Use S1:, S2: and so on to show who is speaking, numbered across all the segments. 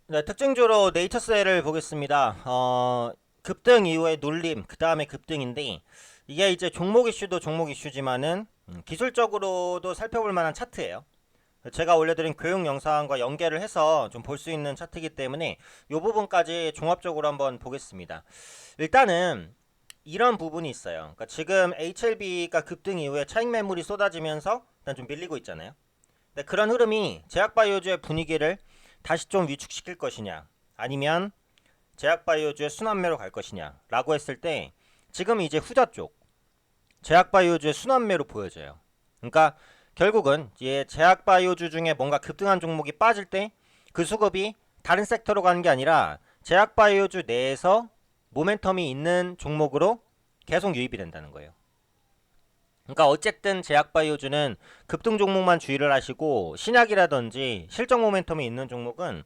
S1: 네, 특징주로 네이처셀을 보겠습니다. 급등 이후의 눌림, 그 다음에 급등인데, 이게 이제 종목 이슈도 종목 이슈지만은, 기술적으로도 살펴볼 만한 차트예요. 제가 올려드린 교육 영상과 연계를 해서 좀 볼 수 있는 차트이기 때문에, 이 부분까지 종합적으로 한번 보겠습니다. 일단은, 이런 부분이 있어요. 그러니까 지금 HLB가 급등 이후에 차익 매물이 쏟아지면서 일단 좀 밀리고 있잖아요. 네, 그런 흐름이 제약바이오주의 분위기를 다시 좀 위축시킬 것이냐, 아니면 제약바이오주의 순환매로 갈 것이냐 라고 했을 때, 지금 이제 후자 쪽 제약바이오주의 순환매로 보여져요. 그러니까 결국은 이제 제약바이오주 중에 뭔가 급등한 종목이 빠질 때 그 수급이 다른 섹터로 가는 게 아니라 제약바이오주 내에서 모멘텀이 있는 종목으로 계속 유입이 된다는 거예요. 그러니까 어쨌든 제약바이오주는 급등 종목만 주의를 하시고, 신약이라든지 실적 모멘텀이 있는 종목은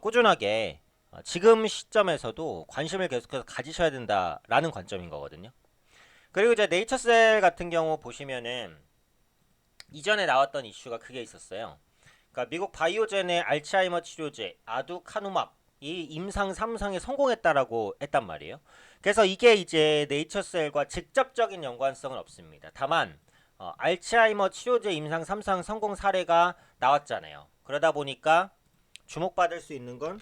S1: 꾸준하게 지금 시점에서도 관심을 계속해서 가지셔야 된다라는 관점인 거거든요. 그리고 이제 네이처셀 같은 경우 보시면은 이전에 나왔던 이슈가 그게 있었어요. 그러니까 미국 바이오젠의 알츠하이머 치료제 아두카누맙 이 임상 3상에 성공했다라고 했단 말이에요. 그래서 이게 이제 네이처셀과 직접적인 연관성은 없습니다. 다만 알츠하이머 치료제 임상 3상 성공 사례가 나왔잖아요. 그러다 보니까 주목받을 수 있는 건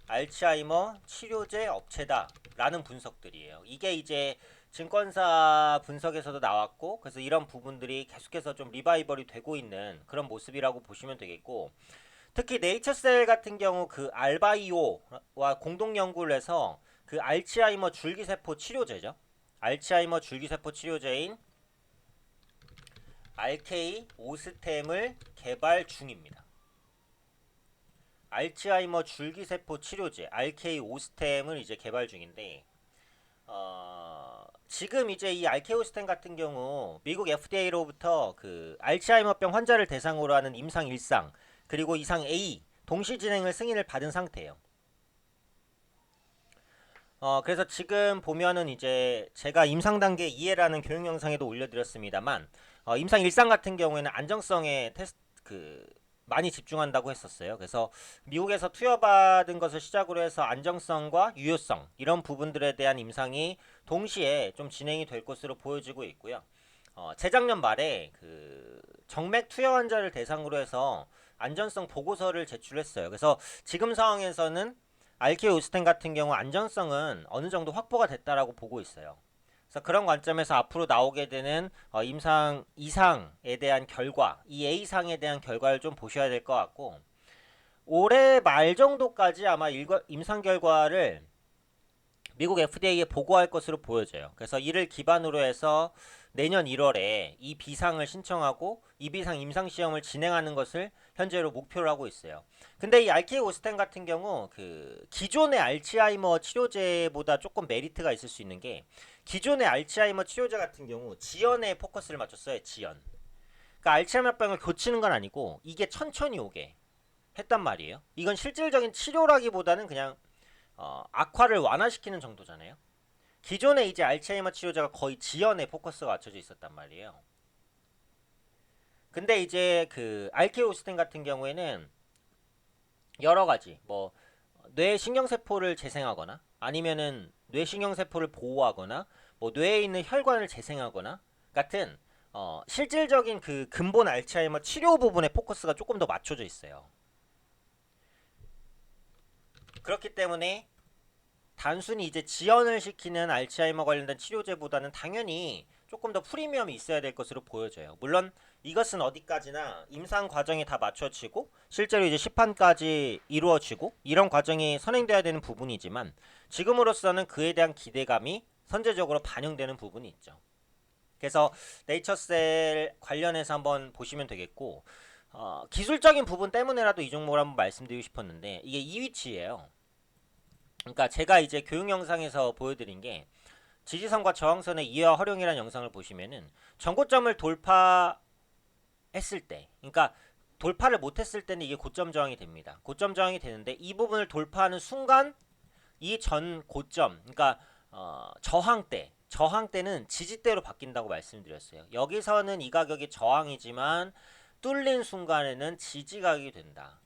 S1: 알츠하이머 치료제 업체다라는 분석들이에요. 이게 이제 증권사 분석에서도 나왔고, 그래서 이런 부분들이 계속해서 좀 리바이벌이 되고 있는 그런 모습이라고 보시면 되겠고, 특히 네이처셀 같은 경우 그 알바이오와 공동 연구를 해서 그 알츠하이머 줄기세포 치료제죠. 알츠하이머 줄기세포 치료제인 RK 오스템을 개발 중입니다. 알츠하이머 줄기세포 치료제 RK 오스템을 이제 개발 중인데, 지금 이제 이 RK 오스템 같은 경우 미국 FDA로부터 그 알츠하이머병 환자를 대상으로 하는 임상 1상 그리고 이상 A 동시 진행을 승인을 받은 상태예요. 그래서 지금 보면은 이제 제가 임상 단계 2회라는 교육 영상에도 올려드렸습니다만, 임상 1상 같은 경우에는 안정성에 테스트 많이 집중한다고 했었어요. 그래서 미국에서 투여받은 것을 시작으로 해서 안정성과 유효성 이런 부분들에 대한 임상이 동시에 좀 진행이 될 것으로 보여지고 있고요. 재작년 말에 그 정맥 투여 환자를 대상으로 해서 안전성 보고서를 제출했어요. 그래서 지금 상황에서는 알케오스텐 같은 경우 안전성은 어느 정도 확보가 됐다라고 보고 있어요. 그래서 그런 관점에서 앞으로 나오게 되는 임상 2상에 대한 결과, 이 A상에 대한 결과를 좀 보셔야 될 것 같고, 올해 말 정도까지 아마 임상 결과를 미국 FDA에 보고할 것으로 보여져요. 그래서 이를 기반으로 해서 내년 1월에 이 비상을 신청하고 이 비상 임상 시험을 진행하는 것을 현재로 목표로 하고 있어요. 근데 이 알케오스텐 같은 경우 그 기존의 알츠하이머 치료제보다 조금 메리트가 있을 수 있는 게, 기존의 알츠하이머 치료제 같은 경우 지연에 포커스를 맞췄어요. 지연. 그러니까 알츠하이머병을 고치는 건 아니고 이게 천천히 오게 했단 말이에요. 이건 실질적인 치료라기보다는 그냥 악화를 완화시키는 정도잖아요. 기존에 이제 알츠하이머 치료제가 거의 지연에 포커스가 맞춰져 있었단 말이에요. 근데 이제 그 알케오스텐 같은 경우에는 여러 가지 뭐 뇌 신경세포를 재생하거나 아니면은 뇌 신경세포를 보호하거나 뭐 뇌에 있는 혈관을 재생하거나 같은 실질적인 그 근본 알츠하이머 치료 부분에 포커스가 조금 더 맞춰져 있어요. 그렇기 때문에 단순히 이제 지연을 시키는 알츠하이머 관련된 치료제보다는 당연히 조금 더 프리미엄이 있어야 될 것으로 보여져요. 물론 이것은 어디까지나 임상 과정이 다 맞춰지고 실제로 이제 시판까지 이루어지고 이런 과정이 선행돼야 되는 부분이지만, 지금으로서는 그에 대한 기대감이 선제적으로 반영되는 부분이 있죠. 그래서 네이처셀 관련해서 한번 보시면 되겠고, 기술적인 부분 때문에라도 이 종목을 한번 말씀드리고 싶었는데, 이게 이 위치예요. 그러니까 제가 이제 교육 영상에서 보여드린 게, 지지선과 저항선의 이해와 활용이라는 영상을 보시면은 전고점을 돌파했을 때, 그러니까 돌파를 못했을 때는 이게 고점 저항이 됩니다. 고점 저항이 되는데 이 부분을 돌파하는 순간 이 전 고점, 그러니까 저항대는 지지대로 바뀐다고 말씀드렸어요. 여기서는 이 가격이 저항이지만 뚫린 순간에는 지지 가격이 된다.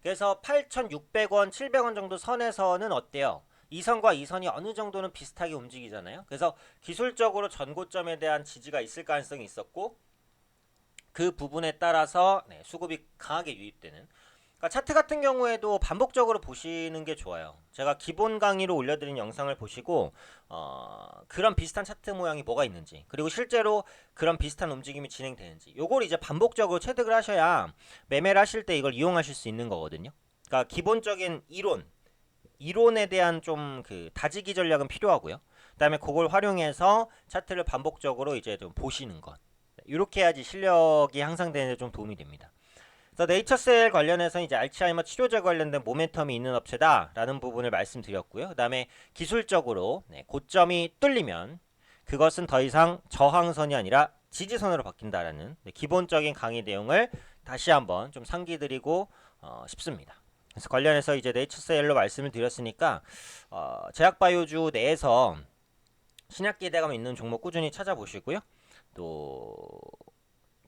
S1: 그래서 8,600원, 700원 정도 선에서는 어때요? 이 선과 이 선이 어느 정도는 비슷하게 움직이잖아요. 그래서 기술적으로 전고점에 대한 지지가 있을 가능성이 있었고 그 부분에 따라서 수급이 강하게 유입되는, 그러니까 차트 같은 경우에도 반복적으로 보시는 게 좋아요. 제가 기본 강의로 올려드린 영상을 보시고 그런 비슷한 차트 모양이 뭐가 있는지, 그리고 실제로 그런 비슷한 움직임이 진행되는지, 요걸 이제 반복적으로 체득을 하셔야 매매를 하실 때 이걸 이용하실 수 있는 거거든요. 그러니까 기본적인 이론에 대한 좀 그 다지기 전략은 필요하고요. 그다음에 그걸 활용해서 차트를 반복적으로 이제 좀 보시는 것, 이렇게 해야지 실력이 향상되는 데 좀 도움이 됩니다. 그래서 네이처셀 관련해서 이제 알츠하이머 치료제 관련된 모멘텀이 있는 업체다라는 부분을 말씀드렸고요. 그다음에 기술적으로 고점이 뚫리면 그것은 더 이상 저항선이 아니라 지지선으로 바뀐다라는 기본적인 강의 내용을 다시 한번 좀 상기드리고 싶습니다. 그래서 관련해서 이제 네이처셀로 말씀을 드렸으니까 제약바이오주 내에서 신약 기대감 있는 종목 꾸준히 찾아보시고요. 또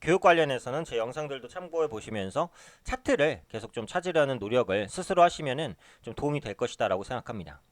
S1: 교육 관련해서는 제 영상들도 참고해 보시면서 차트를 계속 좀 찾으려는 노력을 스스로 하시면은 좀 도움이 될 것이다라고 생각합니다.